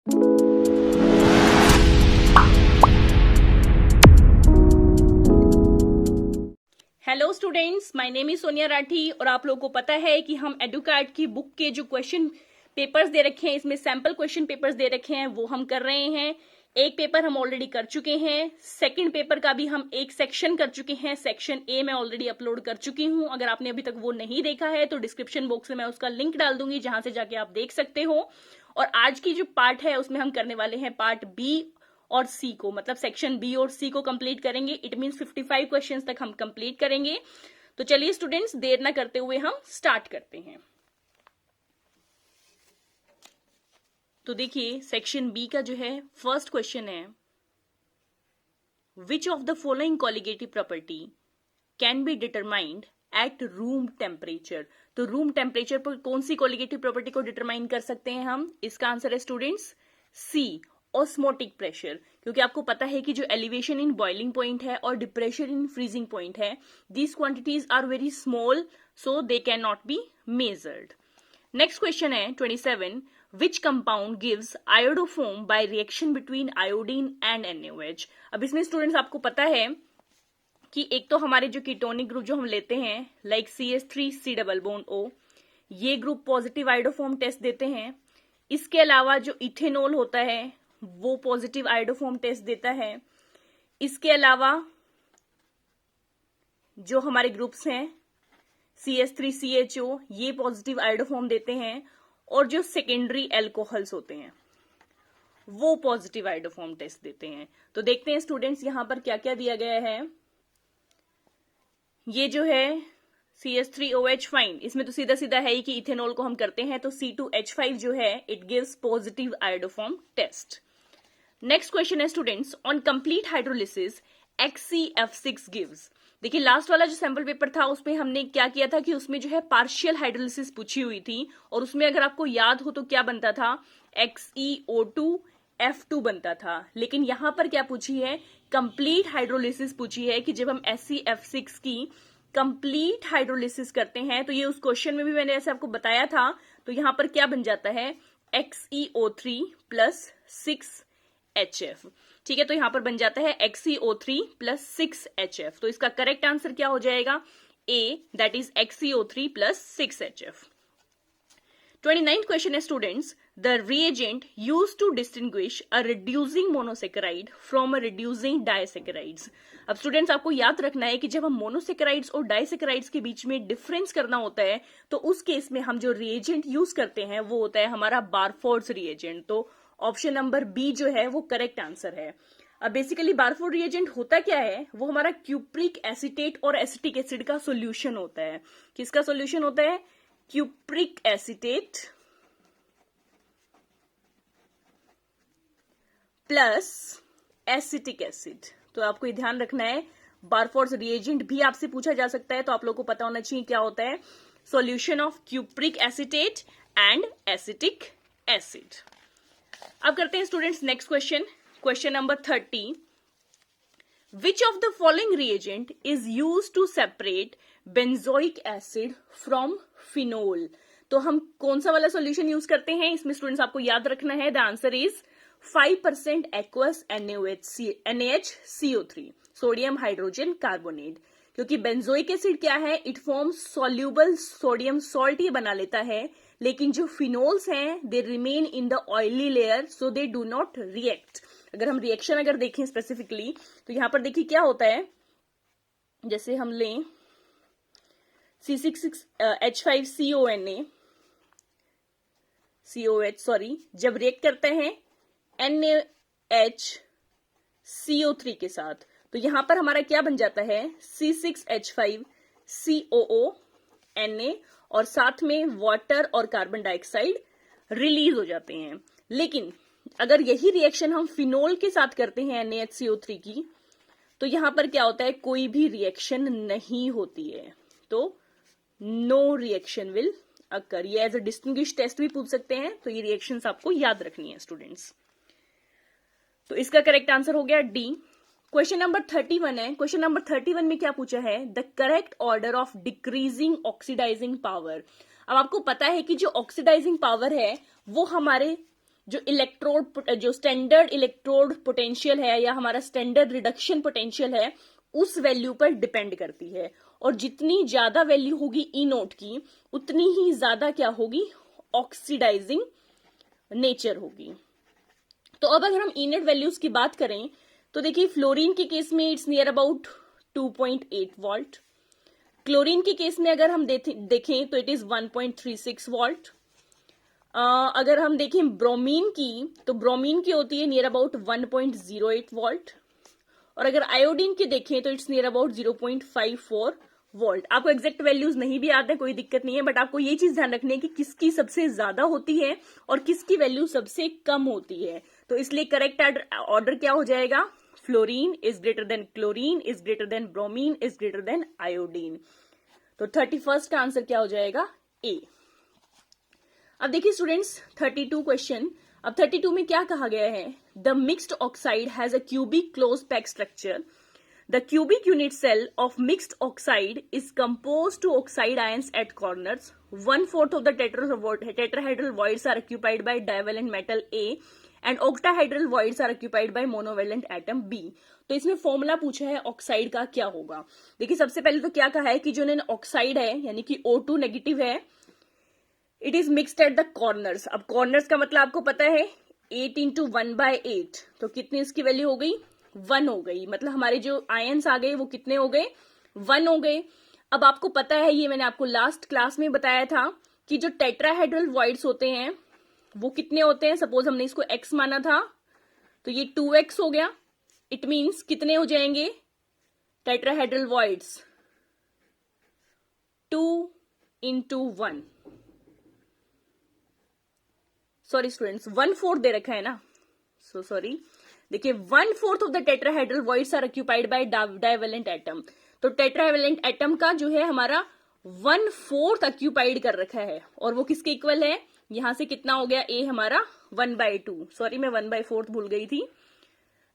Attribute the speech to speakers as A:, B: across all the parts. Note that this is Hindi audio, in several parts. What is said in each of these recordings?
A: Hello students, my name is Sonia Rathi और आप लोगों को पता है कि हम एडुकार्ड की बुक के जो क्वेश्चन पेपर्स दे रखे हैं, इसमें सैंपल क्वेश्चन पेपर्स दे रखे हैं, वो हम कर रहे हैं। एक पेपर हम ऑलरेडी कर चुके हैं, सेकंड पेपर का भी हम एक सेक्शन कर चुके हैं। सेक्शन ए मैं ऑलरेडी अपलोड कर चुकी हूं। अगर आपने अभी तक वो नहीं देखा है तो डिस्क्रिप्शन बॉक्स में मैं उसका लिंक डाल दूंगी, जहां से जाके आप देख सकते हो। और आज की जो पार्ट है उसमें हम करने वाले हैं पार्ट बी और सी को, मतलब सेक्शन बी और सी को कंप्लीट करेंगे। इट मींस 55 क्वेश्चंस तक हम कंप्लीट करेंगे। तो चलिए स्टूडेंट्स, देर ना करते हुए हम स्टार्ट करते हैं। तो देखिए, सेक्शन बी का जो है फर्स्ट क्वेश्चन है, विच of the following colligative property can be determined at room temperature. तो रूम टेम्परेचर पर कौन सी कॉलिगेटिव प्रॉपर्टी को डिटरमाइन कर सकते हैं हम? इसका आंसर है स्टूडेंट्स सी, ऑस्मोटिक प्रेशर। क्योंकि आपको पता है कि जो एलिवेशन इन बॉइलिंग पॉइंट है और डिप्रेशर इन फ्रीजिंग पॉइंट है, these quantities are very small, so they can not be measured. Next question है 27, which compound gives iodoform by reaction between iodine and NaOH। अब इसमें स्टूडेंट्स आपको पता है कि एक तो हमारे जो कीटोनिक ग्रुप जो हम लेते हैं, like CH3C double bond O, ये ग्रुप पॉजिटिव आयोडोफॉर्म टेस्ट देते हैं। इसके अलावा जो इथेनॉल होता है वो पॉजिटिव आयोडोफॉर्म टेस्ट देता है। इसके अलावा जो हमारे ग्रुप्स हैं CH3CHO, ये पॉजिटिव आयोडोफॉर्म देते हैं। और जो सेकेंडरी एल्कोहल्स होते हैं वो पॉजिटिव आयोडोफॉर्म टेस्ट देते हैं। तो देखते हैं स्टूडेंट्स यहां पर क्या क्या दिया गया है। ये जो है CH3OH फाइन, इसमें तो सीधा सीधा है ही कि इथेनॉल को हम करते हैं, तो C2H5 जो है it gives positive iodoform test. Next question है students, on complete hydrolysis XCF6 gives. देखिए, लास्ट वाला जो सैंपल पेपर था उसमें हमने क्या किया था कि उसमें जो है पार्शियल हाइड्रोलिसिस पूछी हुई थी, और उसमें अगर आपको याद हो तो क्या बनता था, XeO2F2 बनता था। लेकिन यहां पर क्या पूछी है, कंप्लीट हाइड्रोलिसिस पूछी है कि जब हम SCF6 की कंप्लीट हाइड्रोलिसिस करते हैं, तो ये उस क्वेश्चन में भी मैंने ऐसे आपको बताया था, तो यहां पर क्या बन जाता है, XeO3 प्लस 6HF। ठीक है, तो यहां पर बन जाता है XeO3 प्लस 6HF। तो इसका करेक्ट आंसर क्या हो जाएगा, A, that is XeO3 plus 6HF। 29th question है students, the reagent used to distinguish a reducing monosaccharide from a reducing disaccharides. अब स्टूडेंट्स आपको याद रखना है कि जब हम मोनोसेकेराइड्स और डाइसेकेराइड्स के बीच में डिफरेंस करना होता है, तो उस केस में हम जो रिएजेंट यूज करते हैं वो होता है हमारा बारफोर्ड्स रिएजेंट। तो ऑप्शन नंबर बी जो है वो करेक्ट आंसर है। अब बेसिकली बारफोर्ड रिएजेंट होता क्या है, वो हमारा क्यूप्रिक एसीटेट और एसिटिक एसिड का सोल्यूशन होता है। किसका सोल्यूशन होता है, cupric acetate plus acetic acid. तो आपको ये ध्यान रखना है, बारफोर्ड रिएजेंट भी आपसे पूछा जा सकता है, तो आप लोगों को पता होना चाहिए क्या होता है, solution of cupric acetate and acetic acid. अब करते हैं students next question, question number 30, which of the following reagent is used to separate benzoic acid from phenol. तो हम कौन सा वाला सॉल्यूशन यूज करते हैं, इसमें स्टूडेंट्स आपको याद रखना है, the answer is 5% aqueous NaHCO3, sodium hydrogen carbonate. क्योंकि बेंजोइक एसिड क्या है, it forms soluble sodium salt, ये बना लेता है, लेकिन जो फिनोल्स हैं they remain in the oily layer, so they do not react. अगर हम रिएक्शन अगर देखें स्पेसिफिकली, तो यहां पर देखिए क्या होता है, जैसे हम लें C6H5CONA जब रिएक्ट करते हैं NaHCO3 के साथ, तो यहां पर हमारा क्या बन जाता है, C6H5COO और साथ में वाटर और कार्बन डाइऑक्साइड रिलीज हो जाते हैं। लेकिन अगर यही रिएक्शन हम फिनोल के साथ करते हैं NaHCO3 की, तो यहां पर क्या होता है, कोई भी रिएक्शन नहीं होती है, तो नो रिएक्शन विल अकर। ये एज अ डिस्टिंग्विश टेस्ट भी पूछ सकते हैं, तो ये रिएक्शंस आपको याद रखनी है स्टूडेंट्स। तो इसका करेक्ट आंसर हो गया डी। क्वेश्चन नंबर 31 है, क्वेश्चन नंबर 31 में क्या पूछा है, the correct order of decreasing oxidizing power. अब आपको पता है कि जो ऑक्सीडाइजिंग पावर है वो हमारे जो स्टैंडर्ड इलेक्ट्रोड पोटेंशियल है या हमारा स्टैंडर्ड रिडक्शन पोटेंशियल है उस वैल्यू पर डिपेंड करती है। और जितनी ज्यादा वैल्यू होगी ई नोट की उतनी ही ज्यादा क्या होगी, ऑक्सीडाइजिंग नेचर होगी। तो अब अगर हम ई नेट वैल्यूज की बात करें तो देखिए फ्लोरीन के केस में it's near about 2.8 volt, chlorine के केस में अगर हम देखें तो इट इज 1.36 वोल्ट। अगर हम देखें ब्रोमीन की तो ब्रोमीन की होती है नियर अबाउट 1.08 वोल्ट, और अगर आयोडीन की देखें तो इट्स नियर अबाउट 0.54 वोल्ट। आपको एग्जैक्ट वैल्यूज नहीं भी आते कोई दिक्कत नहीं है, बट आपको ये चीज ध्यान रखनी है कि किसकी सबसे ज्यादा होती है और किसकी वैल्यू सबसे कम होती है। तो इसलिए करेक्ट ऑर्डर क्या हो जाएगा, fluorine is greater than chlorine is greater than bromine is greater than iodine. तो 31 का आंसर क्या हो जाएगा, ए। अब देखिए स्टूडेंट्स 32 क्वेश्चन। अब 32 में क्या कहा गया है, the mixed oxide has a cubic close pack structure. The cubic unit cell of mixed oxide is composed to oxide ions at corners. 1/4 of the tetrahedral voids are occupied by divalent metal A and octahedral voids are occupied by monovalent atom B. तो इसमें फॉर्मूला पूछा है ऑक्साइड का क्या होगा। देखिए सबसे पहले तो क्या कहा है कि जो ऑक्साइड है यानी कि O2 नेगेटिव है, it is mixed eight the corners. अब कॉर्नर्स का मतलब आपको पता है 8 × 1/8, तो कितनी इसकी वैल्यू हो गई, 1 हो गई। मतलब हमारे जो आयंस आ गए वो कितने हो गए, 1 हो गए। अब आपको पता है, ये मैंने आपको लास्ट क्लास में बताया था कि जो टेट्राहेड्रल वॉइड्स होते हैं वो कितने होते हैं। सपोज हमने इसको x माना था तो ये 2x हो गया। इट मीन्स कितने हो जाएंगे टेट्राहेड्रल वॉइड्स, 2 × 1। सॉरी स्टूडेंट्स 1/4 दे रखा है ना, सो सॉरी। देखिए 1/4 of the tetrahedral voids are occupied by divalent atom. तो टेट्रावेलेंट एटम का जो है हमारा 1/4 ऑक्यूपाइड कर रखा है, और वो किसके इक्वल है, यहां से कितना हो गया ए हमारा 1/2। सॉरी मैं 1/4 भूल गई थी,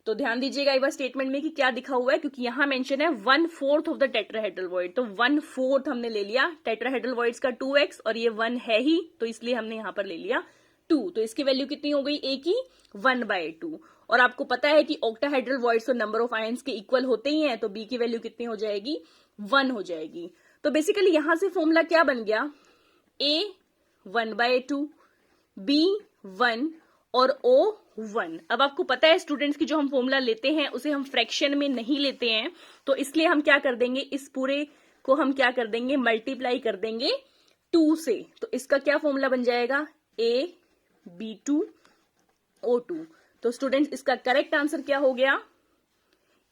A: तो ध्यान दीजिएगा एक बार स्टेटमेंट में कि क्या दिखा हुआ है, क्योंकि यहां मेंशन है 1/4 ऑफ द टेट्राहेड्रल वॉइड। तो 1/4 हमने ले लिया टेट्राहेड्रल वॉइड्स का 2x, और ये 1 है ही तो इसलिए हमने यहां पर ले लिया 2। तो इसकी वैल्यू कितनी हो गई ए की 1/2। और आपको पता है कि ऑक्टाहेड्रल वॉइड्स तो नंबर ऑफ आयंस के इक्वल होते ही हैं, तो बी की वैल्यू कितनी हो जाएगी, 1 हो जाएगी। तो बेसिकली यहां से फॉर्मूला क्या बन गया, ए 1/2, बी 1 और ओ 1। अब आपको पता है स्टूडेंट्स की जो हम फॉर्मूला लेते हैं उसे हम फ्रैक्शन में नहीं लेते हैं, तो इसलिए हम क्या कर देंगे, इस पूरे को हम क्या कर देंगे, मल्टीप्लाई कर देंगे 2 से। तो इसका क्या फॉर्मूला बन जाएगा, ए B2 O2। तो स्टूडेंट्स इसका करेक्ट आंसर क्या हो गया,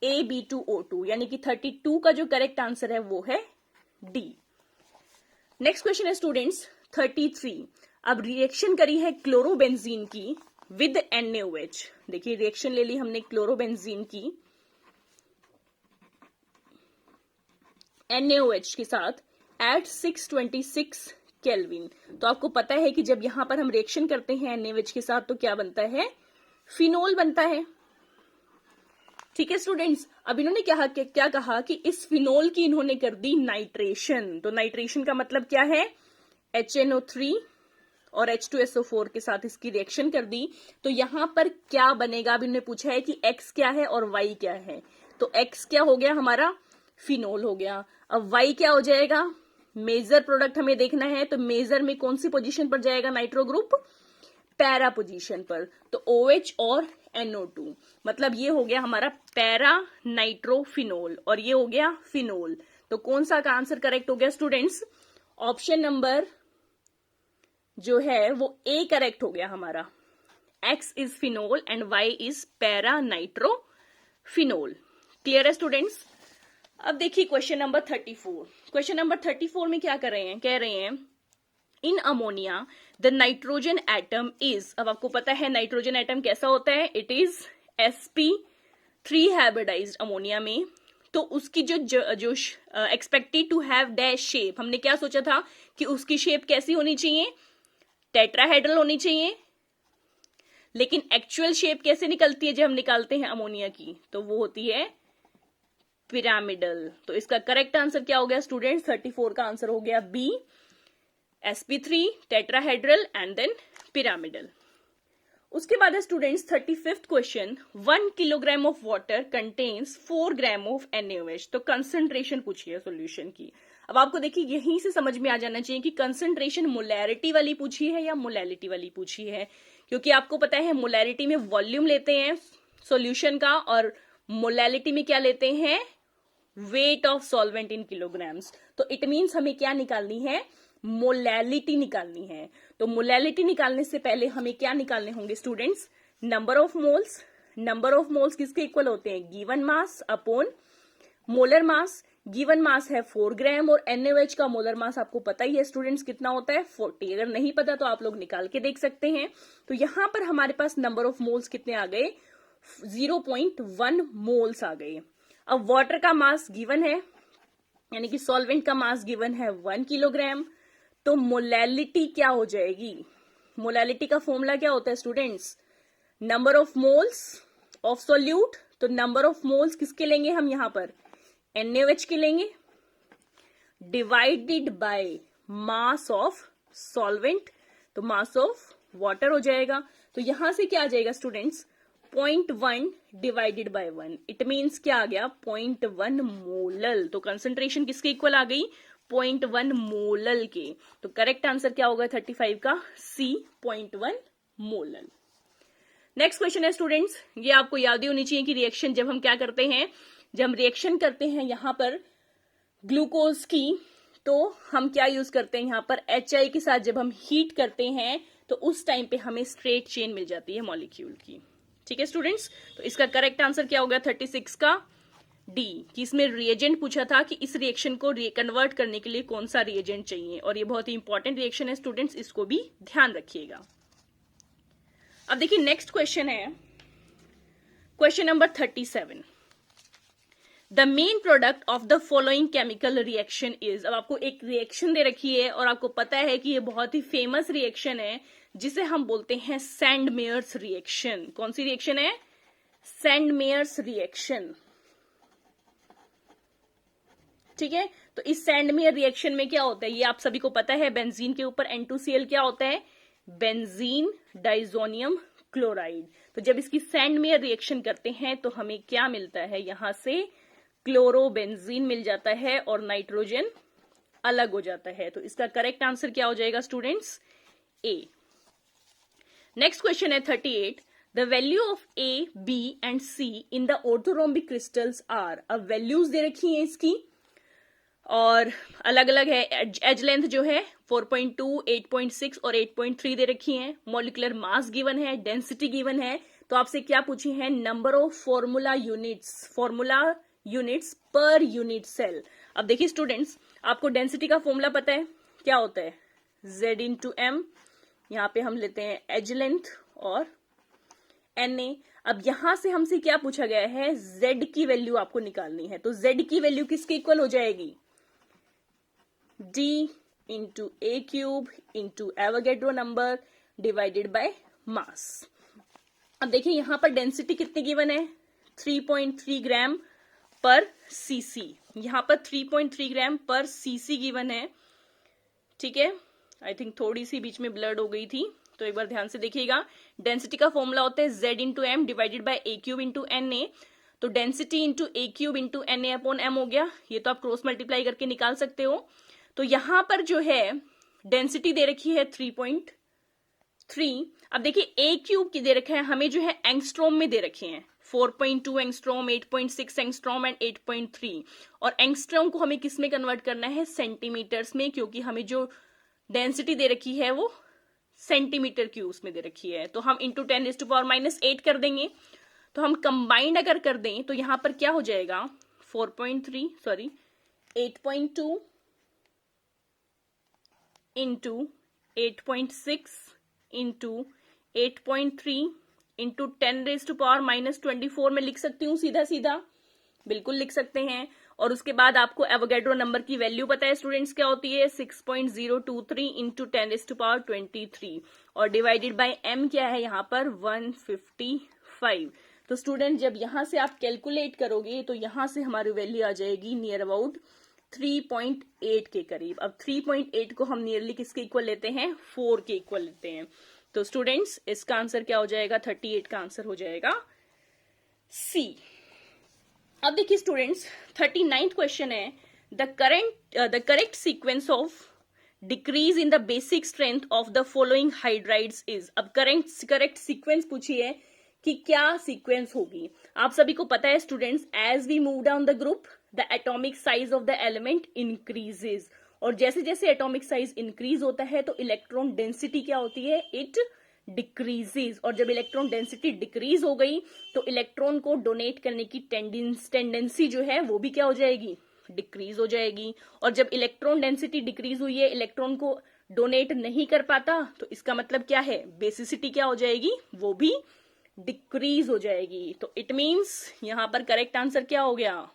A: AB2O2, यानी कि 32 का जो करेक्ट आंसर है वो है डी। नेक्स्ट क्वेश्चन है स्टूडेंट्स 33। अब रिएक्शन करी है क्लोरोबेंजीन की विद NaOH। देखिए रिएक्शन ले ली हमने क्लोरोबेंजीन की NaOH के साथ एट 626 केल्विन। तो आपको पता है कि जब यहां पर हम रिएक्शन करते हैं NaOH के साथ तो क्या बनता है, फिनोल बनता है। ठीक है स्टूडेंट्स, अब इन्होंने क्या कहा कि इस फिनोल की इन्होंने कर दी नाइट्रेशन। तो नाइट्रेशन का मतलब क्या है, HNO3 और H2SO4 के साथ इसकी रिएक्शन कर दी। तो यहां पर क्या बनेगा, अब इन्होंने पूछा है कि X क्या है और Y क्या है। तो X क्या हो गया हमारा, फिनोल हो गया। अब Y क्या हो जाएगा, मेजर प्रोडक्ट हमें देखना है, तो मेजर में कौन सी पोजीशन पर जाएगा नाइट्रो ग्रुप, पैरा पोजीशन पर। तो OH और NO2, मतलब ये हो गया हमारा पैरा नाइट्रोफिनोल और ये हो गया फिनोल। तो कौन सा का आंसर करेक्ट हो गया स्टूडेंट्स, ऑप्शन नंबर जो है वो ए करेक्ट हो गया हमारा। X is phenol and Y is para nitrophenol. Clear है स्टूडेंट्स। अब देखिए क्वेश्चन नंबर 34। क्वेश्चन नंबर 34 में क्या कर रहे हैं, कह रहे हैं in ammonia the nitrogen atom is. अब आपको पता है नाइट्रोजन एटम कैसा होता है, it is sp3 hybridised ammonia में। तो उसकी जो expected to have dash shape, हमने क्या सोचा था कि उसकी शेप कैसी होनी चाहिए, टेट्राहेड्रल होनी चाहिए। लेकिन एक्चुअल शेप कैसे निकलती है जब हम निकालते हैं अमोनिया की, तो वो होती है पिरामिडल। तो इसका करेक्ट आंसर क्या हो गया स्टूडेंट, 34 का आंसर हो गया B, sp3 tetrahedral and then pyramidal. उसके बाद है students 35th question, 1 kilogram of water contains 4 gram of NaOH। तो कंसंट्रेशन पूछी है सॉल्यूशन की। अब आपको देखिए यहीं से समझ में आ जाना चाहिए कि कंसंट्रेशन मोलैरिटी वाली पूछी है या मोलैलिटी वाली पूछी है, क्योंकि आपको पता है मोलैरिटी में वॉल्यूम लेते हैं सॉल्यूशन का और मोलैलिटी में क्या लेते हैं, weight of solvent in kilograms. तो इट मीन्स हमें क्या निकालनी है, मोलैलिटी निकालनी है। तो मोलैलिटी निकालने से पहले हमें क्या निकालने होंगे students, number of moles. Number of moles किसके इक्वल होते हैं, given mass upon molar mass. Given mass है 4 ग्राम और NaOH का मोलर मास आपको पता ही है स्टूडेंट्स कितना होता है, 40। अगर नहीं पता तो आप लोग निकाल के देख सकते हैं। तो यहां पर हमारे पास नंबर ऑफ मोल्स कितने आ गए, 0.1 मोल्स आ गए। अब वाटर का मास गिवन है, यानी कि सॉल्वेंट का मास गिवन है 1 किलोग्राम। तो मोलैलिटी क्या हो जाएगी, मोलैलिटी का फॉर्मूला क्या होता है students, number of moles of solute. तो नंबर ऑफ मोल्स किसके लेंगे हम यहां पर, NaOH के लेंगे, divided by mass of solvent. तो मास ऑफ वाटर हो जाएगा। तो यहां से क्या आ जाएगा students, 0.1 divided by 1। It means क्या आ गया, 0.1 मोलल। तो कंसंट्रेशन किसके इक्वल आ गई, 0.1 मोलल के। तो करेक्ट आंसर क्या होगा 35 का, C 0.1 मोलल। नेक्स्ट क्वेश्चन है स्टूडेंट्स, ये आपको याद ही होनी चाहिए कि रिएक्शन जब हम क्या करते हैं, जब हम रिएक्शन करते हैं यहां पर ग्लूकोज की, तो हम क्या यूज करते हैं यहां पर, HI के साथ जब हम हीट करते हैं तो उस टाइम पे हमें स्ट्रेट चेन मिल जाती है मॉलिक्यूल की। ठीक है स्टूडेंट्स, तो इसका करेक्ट आंसर क्या होगा 36 का D, कि इसमें रिएजेंट पूछा था कि इस रिएक्शन को कन्वर्ट करने के लिए कौन सा रिएजेंट चाहिए, और ये बहुत ही इंपॉर्टेंट रिएक्शन है स्टूडेंट्स, इसको भी ध्यान रखिएगा। अब देखिए नेक्स्ट क्वेश्चन है question number 37, the main product of the following chemical reaction is. अब आपको एक रिएक्शन दे रखी है और आपको पता है कि ये बहुत ही फेमस रिएक्शन है जिसे हम बोलते हैं सैंडमेयर्स रिएक्शन। कौन सी रिएक्शन है, सैंडमेयर्स रिएक्शन। ठीक है, तो इस सैंडमेयर रिएक्शन में क्या होता है, ये आप सभी को पता है, बेंजीन के ऊपर N2Cl क्या होता है, बेंजीन डाइजोनियम क्लोराइड। तो जब इसकी सैंडमेयर रिएक्शन करते हैं तो हमें क्या मिलता है, यहां से क्लोरोबेंजीन मिल जाता है और नाइट्रोजन अलग हो जाता है। तो इसका करेक्ट आंसर क्या हो जाएगा स्टूडेंट्स, A। नेक्स्ट क्वेश्चन है 38, the value of A, B and C in the orthorhombic crystals are. अब वैल्यूज दे रखी हैं इसकी और अलग अलग है। एज लेंथ जो है 4.2, 8.6 और 8.3 दे रखी है। मॉलिक्यूलर मास गिवन है, डेंसिटी गिवन है। तो आपसे क्या पूछी है, number of formula units per unit cell. अब देखिए स्टूडेंट्स, आपको डेंसिटी का फॉर्मूला पता है क्या होता है, Z/M। यहां पे हम लेते हैं एज लेंथ और Na। अब यहां से हमसे क्या पूछा गया है, Z की वैल्यू आपको निकालनी है। तो Z की वैल्यू किसके इक्वल हो जाएगी, D into A³ into Avogadro number divided by mass. अब देखिए यहां पर डेंसिटी कितनी गिवन है, 3.3 ग्राम पर cc। यहां पर 3.3 ग्राम पर cc गिवन है। ठीक है, आई थिंक थोड़ी सी बीच में ब्लड हो गई थी, तो एक बार ध्यान से देखिएगा। डेंसिटी का फॉर्मूला होता है Z/M divided by A³ into Na। तो density into A³ into Na upon M हो गया। ये तो आप क्रॉस मल्टीप्लाई करके निकाल सकते हो। तो यहां पर जो है डेंसिटी दे रखी है 3.3। अब देखिए A³ की दे रखा है हमें जो है एंगस्ट्रॉम में दे रखे हैं, 4.2 एंगस्ट्रॉम, 8.6 एंगस्ट्रॉम एंड 8.3। और एंगस्ट्रॉम को हमें किस में कन्वर्ट करना है, सेंटीमीटर्स में, क्योंकि हमें जो डेंसिटी दे रखी है वो सेंटीमीटर क्यूब्स में दे रखी है। तो हम इंटू 10⁻⁸ कर देंगे। तो हम कंबाइंड अगर कर दें तो यहां पर क्या हो जाएगा, 8.2 इंटू 8.6 इंटू 8.3 इंटू 10⁻⁻24 में लिख सकती हूँ सीधा सीधा, बिल्कुल लिख सकते हैं। और उसके बाद आपको एवोगैड्रो नंबर की वैल्यू पता है स्टूडेंट्स क्या होती है, 6.023 इंटू 10⁻23 और डिवाइडेड बाय m क्या है यहाँ पर 155। तो स्टूडेंट जब यहां से आप कैलकुलेट करोगे तो यहां से हमारी वैल्यू आ जाएगी नियर अबाउट 3.8 के करीब। अब 3.8 को हम नियरली किसके इक्वल लेते हैं, 4 के इक्वल लेते हैं। तो स्टूडेंट्स इसका आंसर क्या हो जाएगा, 38 का आंसर हो जाएगा सी। अब देखिए स्टूडेंट्स 39th क्वेश्चन है, the correct sequence of decrease in the basic strength of the following hydrides is. अब करेक्ट सीक्वेंस पूछी है कि क्या सीक्वेंस होगी। आप सभी को पता है students, as we move down the group the atomic size of the element increases, और जैसे जैसे एटॉमिक साइज इंक्रीज होता है तो इलेक्ट्रॉन डेंसिटी क्या होती है, इट डिक्रीजेज। और जब इलेक्ट्रॉन डेंसिटी डिक्रीज हो गई तो इलेक्ट्रॉन को डोनेट करने की टेंडेंसी जो है वो भी क्या हो जाएगी, डिक्रीज हो जाएगी। और जब इलेक्ट्रॉन डेंसिटी डिक्रीज हुई है, इलेक्ट्रॉन को डोनेट नहीं कर पाता, तो इसका मतलब क्या है, बेसिसिटी क्या हो जाएगी, वो भी डिक्रीज हो जाएगी। तो इट मींस यहां पर करेक्ट आंसर क्या हो गया,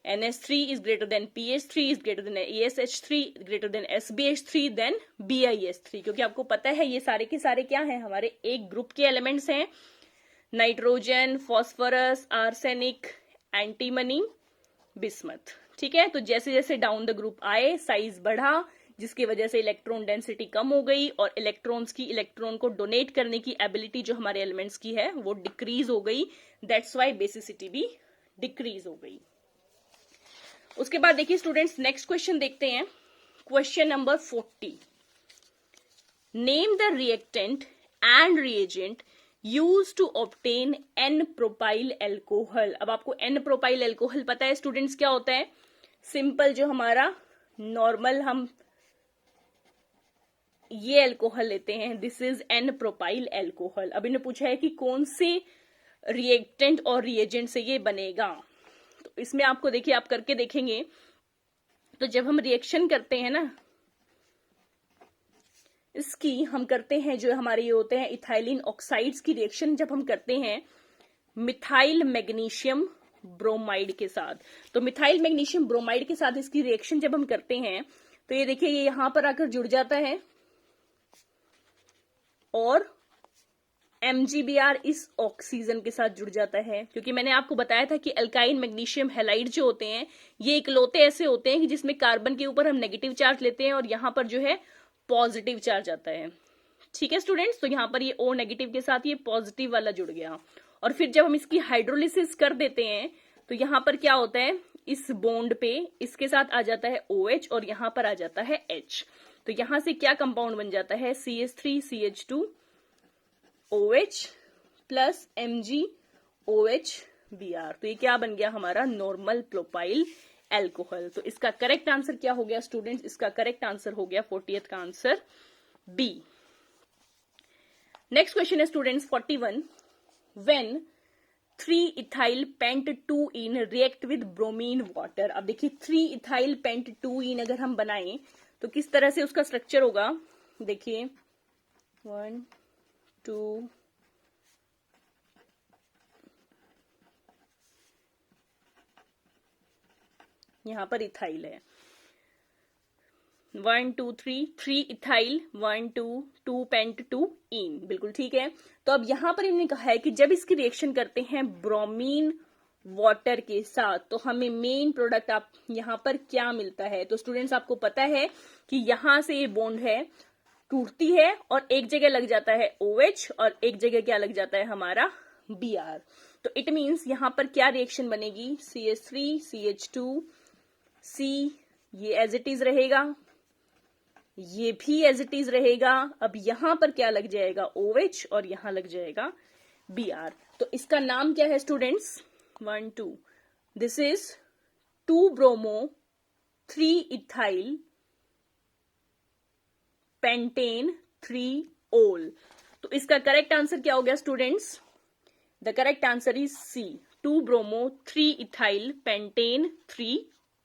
A: NH3 is greater than PH3 is greater than ASH3 greater than SBH3 then BiS3, क्योंकि आपको पता है ये सारे के सारे क्या हैं, हमारे एक ग्रुप के एलिमेंट्स हैं, nitrogen, phosphorus, arsenic, antimony, bismuth. ठीक है, तो जैसे जैसे डाउन द ग्रुप आए साइज बढ़ा, जिसकी वजह से इलेक्ट्रॉन डेंसिटी कम हो गई और इलेक्ट्रॉन्स की इलेक्ट्रॉन को डोनेट करने की एबिलिटी जो हमारे एलिमेंट्स की है वो डिक्रीज हो गई, दैट्स वाई बेसिसिटी भी डिक्रीज हो गई। उसके बाद देखिए स्टूडेंट्स नेक्स्ट क्वेश्चन देखते हैं, question number 40, name the reactant and reagent use to obtain n propyl alcohol. अब आपको एन प्रोपाइल एल्कोहल पता है स्टूडेंट्स क्या होता है, सिंपल जो हमारा नॉर्मल हम ये एल्कोहल लेते हैं, this is an propyl alcohol. अब इन्हें पूछा है कि कौन से रिएक्टेंट और रिएजेंट से ये बनेगा। तो इसमें आपको देखिए, आप करके देखेंगे तो जब हम रिएक्शन करते हैं ना, इसकी हम करते हैं जो हमारे ये होते हैं इथाइलिन ऑक्साइड्स की रिएक्शन जब हम करते हैं मिथाइल मैग्नीशियम ब्रोमाइड के साथ, तो मिथाइल मैग्नीशियम ब्रोमाइड के साथ इसकी रिएक्शन जब हम करते हैं तो ये देखिए ये यहां पर आकर जुड़ जाता है और MgBr इस ऑक्सीजन के साथ जुड़ जाता है, क्योंकि मैंने आपको बताया था कि अल्काइन मैग्नीशियम हैलाइड जो होते हैं ये इकलौते ऐसे होते हैं कि जिसमें कार्बन के ऊपर हम नेगेटिव चार्ज लेते हैं और यहां पर जो है पॉजिटिव चार्ज आता है। ठीक है स्टूडेंट्स, तो यहां पर ये O नेगेटिव के साथ ये पॉजिटिव वाला जुड़ गया, और फिर जब हम इसकी हाइड्रोलिसिस कर देते हैं तो यहां पर क्या होता है, इस बॉन्ड पे इसके साथ आ जाता है OH और यहां पर आ जाता है H, तो यहां से क्या कंपाउंड बन जाता है, CH3CH2 OH plus MgOH Br, तो ये क्या बन गया हमारा नॉर्मल प्रोपाइल एल्कोहल। तो इसका करेक्ट आंसर क्या हो गया स्टूडेंट्स, इसका करेक्ट आंसर हो गया 40th का आंसर B। नेक्स्ट क्वेश्चन है स्टूडेंट्स 41, व्हेन 3 इथाइल पेंट 2इन रिएक्ट विद ब्रोमीन वाटर। अब देखिए 3 इथाइल पेंट 2इन अगर हम बनाएं तो किस तरह से उसका स्ट्रक्चर होगा, देखिए 1 2 यहां पर इथाइल है, 1 2 3 इथाइल 1 2 2 पेंट 2 इन, बिल्कुल ठीक है। तो अब यहां पर इन्होंने कहा है कि जब इसकी रिएक्शन करते हैं ब्रोमीन वाटर के साथ तो हमें मेन प्रोडक्ट आप यहां पर क्या मिलता है। तो स्टूडेंट्स आपको पता है कि यहां से ये बॉन्ड है टूटती है और एक जगह लग जाता है OH और एक जगह क्या लग जाता है हमारा Br, तो इट मींस यहां पर क्या रिएक्शन बनेगी, CH3 CH2 C, ये एज इट इज रहेगा, ये भी एज इट इज रहेगा। अब यहां पर क्या लग जाएगा OH और यहां लग जाएगा Br, तो इसका नाम क्या है students, 1 2, this is 2 bromo 3 ethyl pentane 3 ओल। तो इसका करेक्ट आंसर क्या हो गया students, the correct answer is C, 2 bromo 3 ethyl pentane 3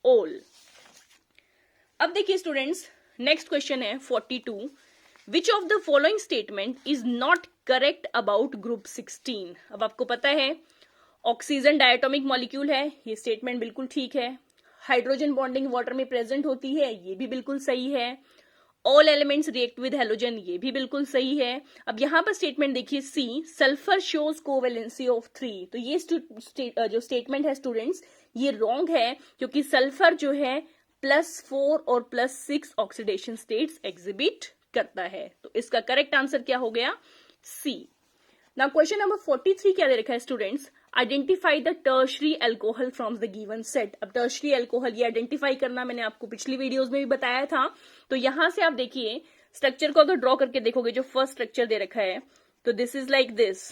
A: ओल। अब देखिए स्टूडेंट्स नेक्स्ट क्वेश्चन है 42, विच of the following statement is not correct about group 16। अब आपको पता है ऑक्सीजन डायटोमिक मॉलिक्यूल है, ये स्टेटमेंट बिल्कुल ठीक है। हाइड्रोजन बॉन्डिंग वाटर में प्रेजेंट होती है, ये भी बिल्कुल सही है। All elements react with halogen, ये भी बिल्कुल सही है। अब यहां पर स्टेटमेंट देखिए C, sulphur shows covalency of 3, तो ये जो स्टेटमेंट है स्टूडेंट्स ये रॉन्ग है, क्योंकि सल्फर जो है +4 और +6 ऑक्सीडेशन स्टेट्स एग्जिबिट करता है। तो इसका करेक्ट आंसर क्या हो गया? सी। नाउ क्वेश्चन नंबर 43 क्या दे रखा है students? Identify the tertiary alcohol from the given set. अब टर्शरी अल्कोहल ये आइडेंटिफाई करना मैंने आपको पिछली वीडियोस में भी बताया था। तो यहां से आप देखिए स्ट्रक्चर को अगर ड्रॉ करके देखोगे, जो फर्स्ट स्ट्रक्चर दे रखा है, तो दिस इज लाइक दिस।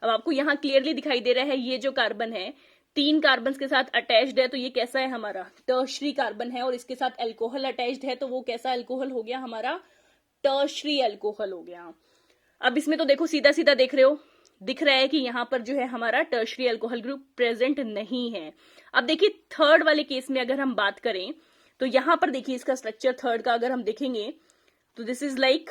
A: अब आपको यहां क्लियरली दिखाई दे रहा है ये जो कार्बन है 3 कार्बन के साथ अटैच्ड है, तो ये कैसा है हमारा? टर्शरी कार्बन है। और इसके साथ अल्कोहल अटैच्ड है, तो वो कैसा अल्कोहल हो गया हमारा? टर्शरी अल्कोहल हो गया। अब इसमें तो देखो सीधा सीधा देख रहे हो, दिख रहा है कि यहां पर जो है हमारा टर्शरी अल्कोहल ग्रुप प्रेजेंट नहीं है। अब देखिए थर्ड वाले केस में अगर हम बात करें तो यहां पर देखिए इसका स्ट्रक्चर थर्ड का अगर हम देखेंगे तो दिस इज लाइक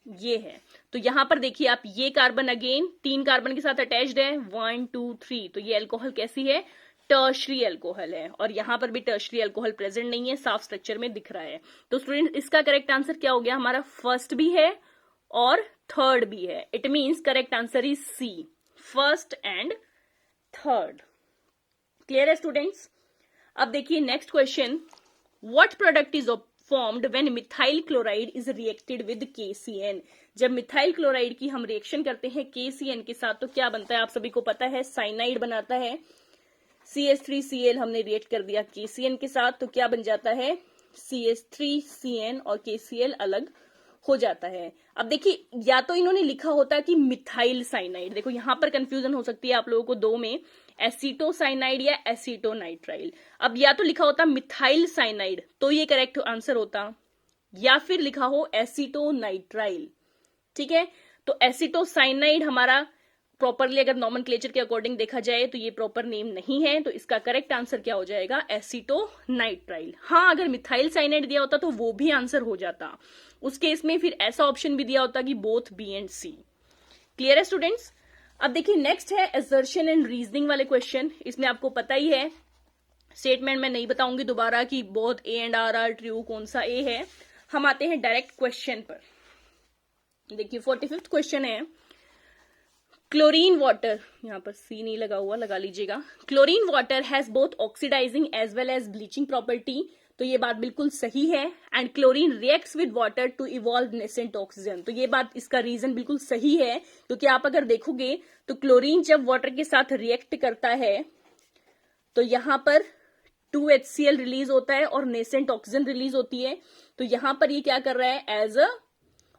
A: ये है। तो यहां पर देखिए आप ये कार्बन अगेन 3 कार्बन के साथ अटैच्ड है, 1 2 3। तो ये अल्कोहल कैसी है? टर्शरी अल्कोहल है। और यहां पर भी टर्शरी अल्कोहल प्रेजेंट नहीं है, साफ स्ट्रक्चर में दिख रहा है। तो स्टूडेंट इसका करेक्ट आंसर क्या हो गया हमारा? फर्स्ट भी है और थर्ड भी है। It means correct answer is C, first and third. Clear है स्टूडेंट्स? अब देखिए next question, what product is formed when methyl chloride is reacted with KCN। जब मिथाइल क्लोराइड की हम रिएक्शन करते हैं KCN के साथ तो क्या बनता है? आप सभी को पता है साइनाइड बनाता है। CH3Cl हमने रिएक्ट कर दिया KCN के साथ, तो क्या बन जाता है? CH3CN और KCl अलग हो जाता है। अब देखिए या तो इन्होंने लिखा होता कि मिथाइल साइनाइड, देखो यहां पर कंफ्यूजन हो सकती है आप लोगों को दो में, एसीटोसाइनाइड या एसीटोनाइट्राइल। अब या तो लिखा होता मिथाइल साइनाइड तो ये करेक्ट आंसर होता, या फिर लिखा हो एसीटोनाइट्राइल। ठीक है, तो एसीटोसाइनाइड हमारा प्रॉपरली अगर नॉमेनक्लेचर के अकॉर्डिंग देखा जाए तो ये प्रॉपर नेम नहीं है, तो इसका करेक्ट आंसर क्या हो जाएगा? एसीटोनाइट्राइल। हाँ, अगर मिथाइल साइनाइड दिया होता तो वो भी आंसर हो जाता, उस केस में फिर ऐसा ऑप्शन भी दिया होता कि both B and C. Clear है स्टूडेंट्स? अब देखिए नेक्स्ट है असर्शन एंड रीजनिंग वाले क्वेश्चन। इसमें आपको पता ही है, स्टेटमेंट मैं नहीं बताऊंगी दोबारा कि both A and R are true, कौन सा ए है। हम आते हैं डायरेक्ट क्वेश्चन पर। देखिए 45th क्वेश्चन है, क्लोरीन वाटर, यहां पर सी नहीं लगा हुआ, लगा लीजिएगा। Chlorine water has both oxidizing as well as bleaching property. तो ये बात बिल्कुल सही है। And chlorine reacts with water to evolve nascent oxygen. तो ये बात, इसका रीजन बिल्कुल सही है, क्योंकि आप अगर देखोगे तो क्लोरीन जब वाटर के साथ रिएक्ट करता है तो यहां पर 2HCl रिलीज होता है और नेसेंट ऑक्सीजन रिलीज होती है। तो यहां पर ये क्या कर रहा है? As a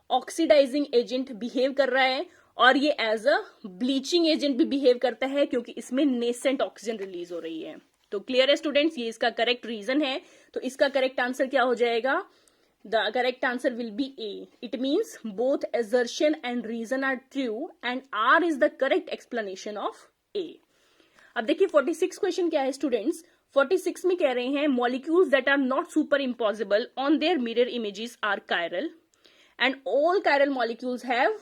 A: oxidizing agent behave कर रहा है, और ये एज अ ब्लीचिंग एजेंट भी बिहेव करता है क्योंकि इसमें नेसेंट ऑक्सीजन रिलीज हो रही है। तो क्लियर है स्टूडेंट्स, ये इसका करेक्ट रीजन है। तो इसका करेक्ट आंसर क्या हो जाएगा? The correct answer will be A. It means both assertion and reason are true and R is the correct explanation of A. अब देखिए 46 क्वेश्चन क्या है स्टूडेंट्स? 46 में कह रहे हैं molecules that are not super impossible on their mirror images are chiral and all chiral molecules have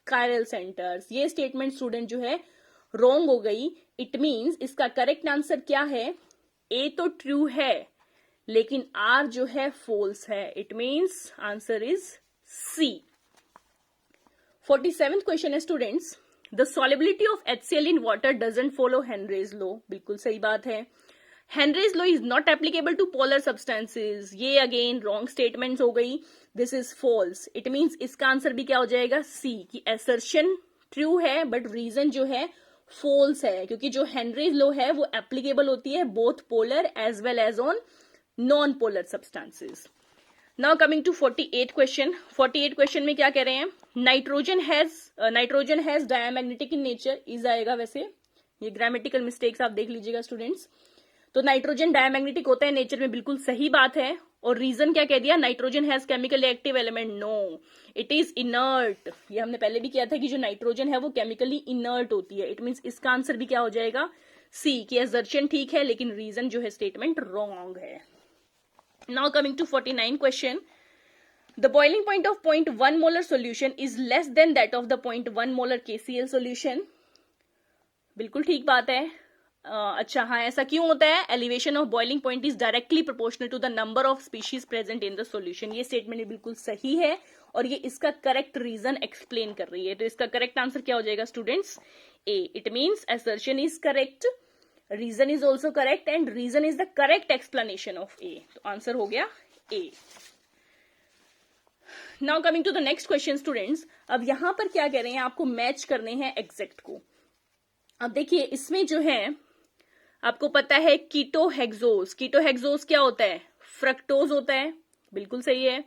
A: chiral centers. ये स्टेटमेंट स्टूडेंट जो है रॉन्ग हो गई। इट मीन्स इसका करेक्ट आंसर क्या है? ए तो ट्रू है लेकिन आर जो है फॉल्स है। It means answer is C. 47th question है students, the solubility of HCl in water doesn't follow Henry's law. बिल्कुल सही बात है। Henry's law is not applicable to polar substances. ये अगेन रॉन्ग स्टेटमेंट हो गई, this is false. It means इसका आंसर भी क्या हो जाएगा? सी, कि असर्शन ट्रू है बट रीजन जो है फॉल्स है, क्योंकि जो हेनरीज लॉ है वो एप्लीकेबल होती है both polar as well as on non polar substances. Now coming to 48 question. 48 question में क्या कह रहे हैं? Nitrogen has diamagnetic in nature. Is आएगा, वैसे ये ग्रामेटिकल मिस्टेक्स आप देख लीजिएगा स्टूडेंट्स। तो नाइट्रोजन डायमैग्नेटिक होता है नेचर में, बिल्कुल सही बात है। और रीजन क्या कह दिया? Nitrogen has chemically active element. No, it is inert. ये हमने पहले भी किया था कि जो नाइट्रोजन है वो केमिकली इनर्ट होती है। इट मीन्स इसका आंसर भी क्या हो जाएगा? सी, कि असर्शन ठीक है लेकिन रीजन जो है स्टेटमेंट रॉन्ग है। Now coming to 49 question, the boiling point of 0.1 molar solution is less than that of the 0.1 molar KCl solution। बिल्कुल ठीक बात है। अच्छा हाँ, ऐसा क्यों होता है? Elevation of boiling point is directly proportional to the number of species present in the solution. ये स्टेटमेंट बिल्कुल सही है और ये इसका करेक्ट रीजन एक्सप्लेन कर रही है। तो इसका करेक्ट आंसर क्या हो जाएगा students? A. It means assertion is correct, reason is also correct and reason is the correct explanation of A. तो आंसर हो गया A. Now coming to the next question students, अब यहां पर क्या कह रहे हैं, आपको मैच करने हैं एग्जैक्ट को। अब देखिए इसमें जो है आपको पता है कीटोहेक्सोज, कीटोहेक्सोज क्या होता है? फ्रक्टोज होता है, बिल्कुल सही है।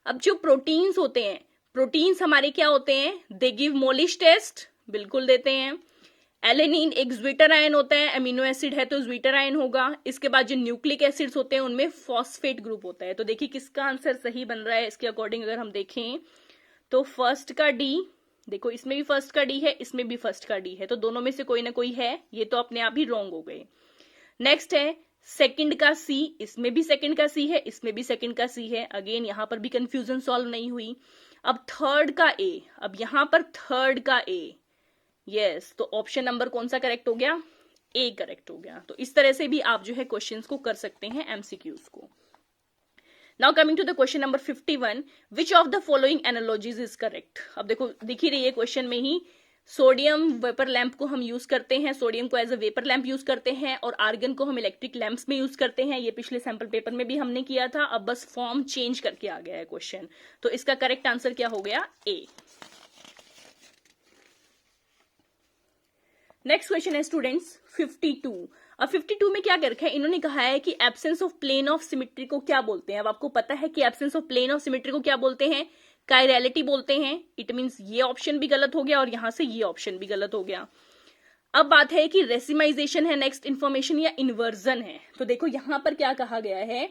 A: अब जो प्रोटीन्स होते हैं, प्रोटीन्स हमारे क्या होते हैं? दे गिव मोलिश टेस्ट, बिल्कुल देते हैं। एलेनिन एक ज्विटर आयन होता है, अमीनो एसिड है तो ज्विटर आयन होगा। इसके बाद जो न्यूक्लिक एसिड्स होते हैं उनमें फॉस्फेट ग्रुप होता है। तो देखिए किसका आंसर सही बन रहा है इसके अकॉर्डिंग अगर हम देखें तो फर्स्ट का डी, देखो इसमें भी फर्स्ट का डी है, इसमें भी फर्स्ट का डी है, तो दोनों में से कोई ना कोई है, ये तो अपने आप ही रॉन्ग हो गए। नेक्स्ट है सेकंड का सी, इसमें भी सेकंड का सी है, इसमें भी सेकंड का सी है। अगेन यहां पर भी कंफ्यूजन सॉल्व नहीं हुई। अब थर्ड का ए, अब यहां पर थर्ड का ए, यस, तो ऑप्शन नंबर कौन सा करेक्ट हो गया? ए करेक्ट हो गया। तो इस तरह से भी आप जो है क्वेश्चंस को कर सकते हैं, एमसीक्यूज को। Now coming to the question number 51, which of the following analogies is correct. अब देखो दिख ही रही है क्वेश्चन में ही, सोडियम वेपर लैंप को हम यूज करते हैं, सोडियम को as a vapour lamp use करते हैं, और आर्गन को हम इलेक्ट्रिक लैंप्स में यूज करते हैं। ये पिछले सैंपल पेपर में भी हमने किया था, अब बस फॉर्म चेंज करके आ गया है क्वेश्चन। तो इसका करेक्ट आंसर क्या हो गया? ए। नेक्स्ट क्वेश्चन है स्टूडेंट्स 52। अब 52 में क्या कर रखा है, इन्होंने कहा है कि absence of plane of symmetry को क्या बोलते हैं। अब आपको पता है कि absence of plane of symmetry को क्या बोलते हैं? कायरलिटी बोलते हैं। इट मींस ये ऑप्शन भी गलत हो गया और यहां से ये ऑप्शन भी गलत हो गया। अब बात है कि रेसिमाइजेशन है नेक्स्ट इन्फॉर्मेशन या इन्वर्जन है। तो देखो यहां पर क्या कहा गया है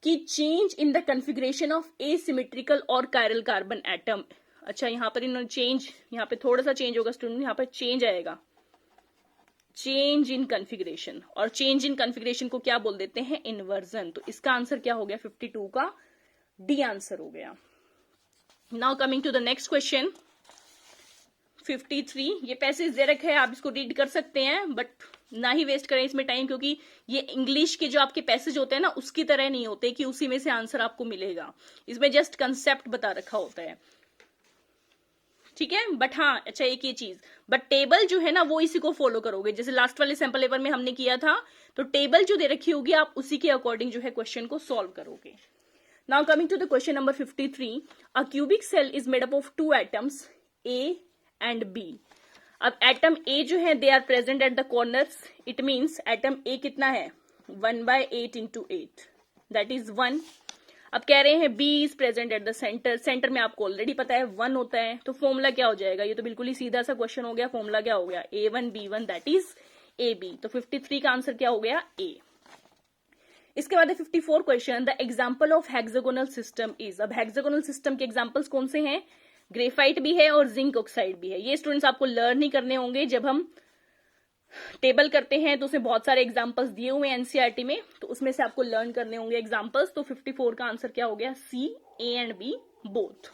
A: कि change in the configuration of asymmetrical और कायरल कार्बन एटम। अच्छा यहां पर इन्होंने चेंज, यहां पे थोड़ा सा चेंज होगा स्टूडेंट, यहां पर चेंज आएगा, चेंज इन कॉन्फ़िगरेशन, और चेंज इन कॉन्फ़िगरेशन को क्या बोल देते हैं? इन्वर्जन। तो इसका आंसर क्या हो गया? 52 का डी आंसर हो गया। Now coming to the next question 53। ये पैसेज दे रखे हैं, आप इसको रीड कर सकते हैं, बट ना ही वेस्ट करें इसमें टाइम, क्योंकि ये इंग्लिश के जो आपके पैसेज होते हैं ना उसकी तरह नहीं होते कि उसी में से आंसर आपको मिलेगा। इसमें जस्ट कंसेप्ट बता रखा होता है, ठीक है। बट हाँ अच्छा एक ये चीज, बट टेबल जो है ना वो इसी को फॉलो करोगे, जैसे लास्ट वाले सैंपल पेपर में हमने किया था। तो टेबल जो दे रखी होगी आप उसी के अकॉर्डिंग जो है क्वेश्चन को सॉल्व करोगे। Now coming to the question number 53, a cubic cell is made up of 2 atoms A and B. अब एटम ए जो है they are present at the corners, it means atom A कितना है? 1/8 into 8, दैट इज 1। अब कह रहे हैं B is present at the centre, centre में आपको ऑलरेडी पता है 1 होता है, तो फॉर्मूला क्या हो जाएगा? ये तो बिल्कुल ही सीधा सा क्वेश्चन हो गया। फॉर्मूला क्या हो गया? A1B1 that is AB। तो 53 का आंसर क्या हो गया? A। इसके बाद है 54 question, the example of hexagonal system is. अब हेक्सागोनल सिस्टम के एग्जाम्पल्स कौन से हैं? ग्रेफाइट भी है और जिंक ऑक्साइड भी है। ये स्टूडेंट्स आपको लर्न ही करने होंगे, जब हम टेबल करते हैं तो उसमें बहुत सारे एग्जांपल्स दिए हुए हैं एनसीईआरटी में, तो उसमें से आपको लर्न करने होंगे एग्जांपल्स। तो 54 का आंसर क्या हो गया? C, A and B both.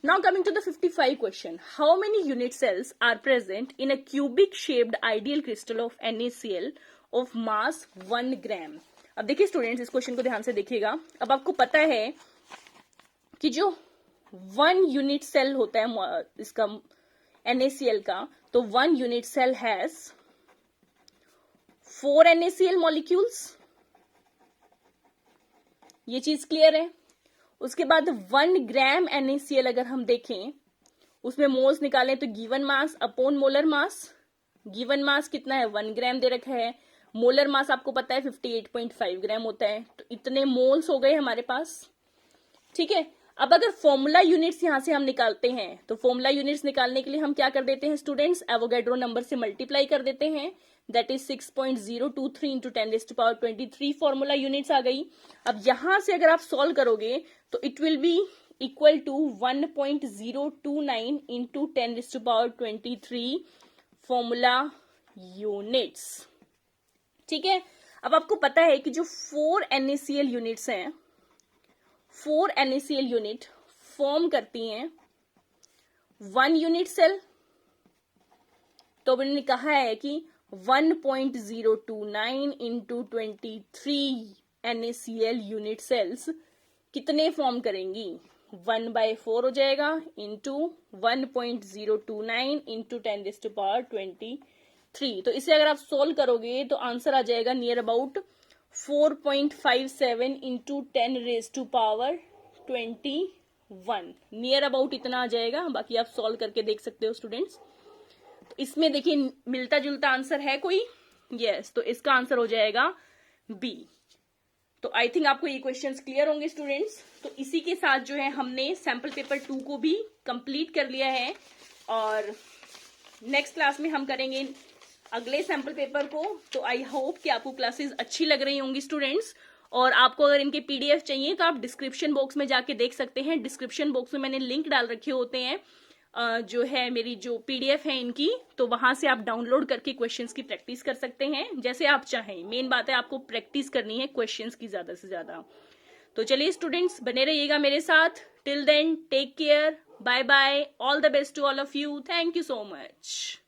A: Now coming to the 55 question, how many unit cells are present in a cubic shaped ideal crystal of NaCl of mass 1 gram. अब देखिए स्टूडेंट्स इस क्वेश्चन को ध्यान से देखिएगा। अब आपको पता है कि जो 1 यूनिट सेल होता है इसका NaCl का, तो 1 unit cell has 4 NaCl molecules, ये चीज क्लियर है। उसके बाद 1 ग्राम NaCl अगर हम देखें, उसमें मोल्स निकालें तो given mass upon molar mass, given mass कितना है? 1 ग्राम दे रखा है। मोलर मास आपको पता है 58.5 ग्राम होता है, तो इतने मोल्स हो गए हमारे पास, ठीक है। अब अगर फॉर्मूला यूनिट्स यहां से हम निकालते हैं, तो फॉर्मूला यूनिट्स निकालने के लिए हम क्या कर देते हैं स्टूडेंट्स? एवोगैड्रो नंबर से मल्टीप्लाई कर देते हैं, that is 6.023 into 10⁻23 formula units आ गई। अब यहां से अगर आप सॉल्व करोगे तो it will be equal to 1.029 into 10⁻23 formula units, ठीक है। अब आपको पता है कि जो 4 NaCl यूनिट्स हैं, 4 NaCl यूनिट फॉर्म करती हैं 1 यूनिट सेल। तो उन्होंने कहा है कि 1.029 इंटू 23 NaCl यूनिट सेल्स कितने फॉर्म करेंगी? 1/4 हो जाएगा इंटू 1.029 इंटू 10⁻23। तो इसे अगर आप सोल्व करोगे तो आंसर आ जाएगा near about 4.57 into 10⁻21। Near about इतना आ जाएगा, बाकी आप सोल्व करके देख सकते हो स्टूडेंट्स। तो इसमें देखिए मिलता जुलता आंसर है कोई? यस, तो इसका आंसर हो जाएगा बी। तो आई थिंक आपको ये क्वेश्चंस क्लियर होंगे स्टूडेंट्स। तो इसी के साथ जो है हमने सैंपल पेपर 2 को भी कंप्लीट कर लिया है, और नेक्स्ट क्लास में हम करेंगे अगले सैंपल पेपर को। तो आई होप कि आपको क्लासेस अच्छी लग रही होंगी स्टूडेंट्स, और आपको अगर इनके पीडीएफ चाहिए तो आप डिस्क्रिप्शन बॉक्स में जाके देख सकते हैं। डिस्क्रिप्शन बॉक्स में मैंने लिंक डाल रखे होते हैं, जो है मेरी जो पीडीएफ है इनकी, तो वहां से आप डाउनलोड करके क्वेश्चंस की प्रैक्टिस कर सकते हैं जैसे आप चाहें। मेन बात है आपको प्रैक्टिस करनी है क्वेश्चंस की ज्यादा से ज्यादा। तो चलिए स्टूडेंट्स, बने रहिएगा मेरे साथ। Till then take care, bye bye, all the best to all of you, thank you so much.